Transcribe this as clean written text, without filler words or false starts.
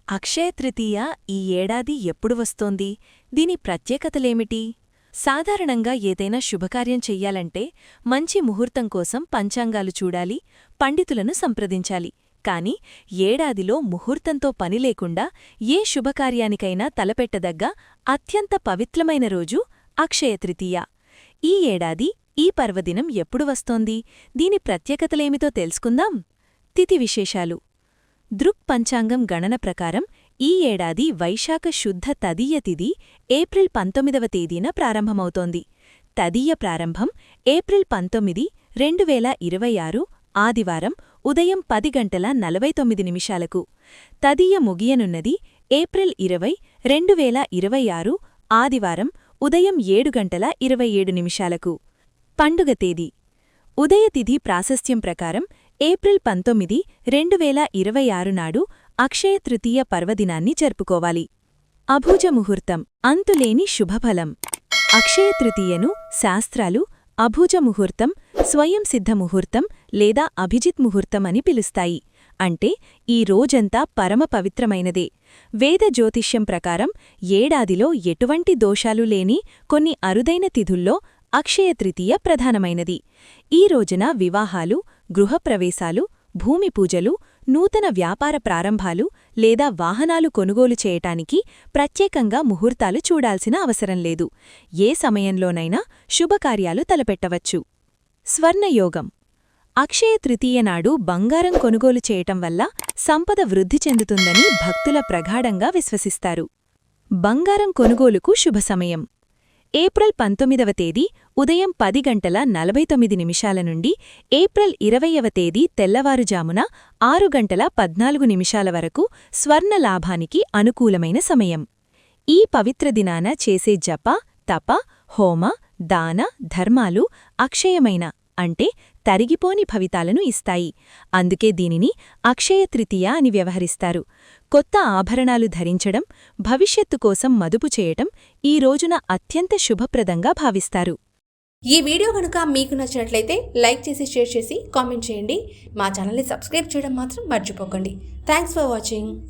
అక్షయ తృతీయ ఈ ఏడాది ఎప్పుడు వస్తోంది? దీని ప్రత్యేకతలేమిటి? సాధారణంగా ఏదైనా శుభకార్యం చెయ్యాలంటే మంచి ముహూర్తం కోసం పంచాంగాలు చూడాలి, పండితులను సంప్రదించాలి. కాని ఏడాదిలో ముహూర్తంతో పనిలేకుండా ఏ శుభకార్యానికైనా తలపెట్టదగ్గ అత్యంత పవిత్రమైన రోజు అక్షయ తృతీయ. ఈ ఏడాది ఈ పర్వదినం ఎప్పుడు వస్తోంది? దీని ప్రత్యేకతలేమితో తెలుసుకుందాం. తిథి విశేషాలు. దృక్ పంచాంగం గణన ప్రకారం ఈ ఏడాది వైశాఖ శుద్ధ తదియ తిథి ఏప్రిల్ 19వ తేదీన ప్రారంభమవుతోంది. తదియ ప్రారంభం ఏప్రిల్ 19, 2026 ఆదివారం ఉదయం 10:49 తదియ ముగియనున్నది ఏప్రిల్ 20, 2026 ఆదివారం ఉదయం 7:27 పండుగ తేదీ. ఉదయ తిథి ప్రాశస్త్యం ప్రకారం ఏప్రిల్ 19, 2026 నాడు అక్షయ తృతీయ పర్వదినాన్ని జరుపుకోవాలి. అభుజ ముహూర్తం, అంతులేని శుభఫలం. అక్షయ తృతీయను శాస్త్రాలు అభుజ ముహూర్తం, స్వయం సిద్ధ ముహూర్తం లేదా అభిజిత్ ముహూర్తం అని పిలుస్తాయి. అంటే ఈ రోజంతా పరమ పవిత్రమైనదే. వేద జ్యోతిష్యం ప్రకారం ఏడాదిలో ఎటువంటి దోషాలు లేని కొన్ని అరుదైన తిథుల్లో అక్షయ తృతీయ ప్రధానమైనది. ఈ రోజున వివాహాలు, గృహప్రవేశాలు, భూమి పూజలు, నూతన వ్యాపార ప్రారంభాలు లేదా వాహనాలు కొనుగోలు చేయటానికి ప్రత్యేకంగా ముహూర్తాలు చూడాల్సిన అవసరం లేదు. ఏ సమయంలోనైనా శుభకార్యాలు తలపెట్టవచ్చు. స్వర్ణయోగం. అక్షయ తృతీయ నాడు బంగారం కొనుగోలు చేయటం వల్ల సంపద వృద్ధి చెందుతుందని భక్తుల ప్రగాఢంగా విశ్వసిస్తారు. బంగారం కొనుగోలుకు శుభ సమయం ఏప్రిల్ 19వ తేదీ ఉదయం 10:49 నుండి ఏప్రిల్ 20వ తేదీ తెల్లవారుజామున 6:14 వరకు స్వర్ణ లాభానికి అనుకూలమైన సమయం. ఈ పవిత్ర దినాన చేసే జప, తప, హోమ, దాన, ధర్మాలు అక్షయమైన అంటే తరిగిపోని ఫలితాలను ఇస్తాయి. అందుకే దీనిని అక్షయ తృతీయ అని వ్యవహరిస్తారు. కొత్త ఆభరణాలు ధరించడం, భవిష్యత్తు కోసం మదుపు చేయటం ఈ రోజున అత్యంత శుభప్రదంగా భావిస్తారు. ఈ వీడియో కనుక మీకు నచ్చినట్లయితే లైక్ చేసి, షేర్ చేసి, కామెంట్ చేయండి. మా ఛానల్ని సబ్స్క్రైబ్ చేయడం మాత్రం మర్చిపోకండి. Thanks for watching.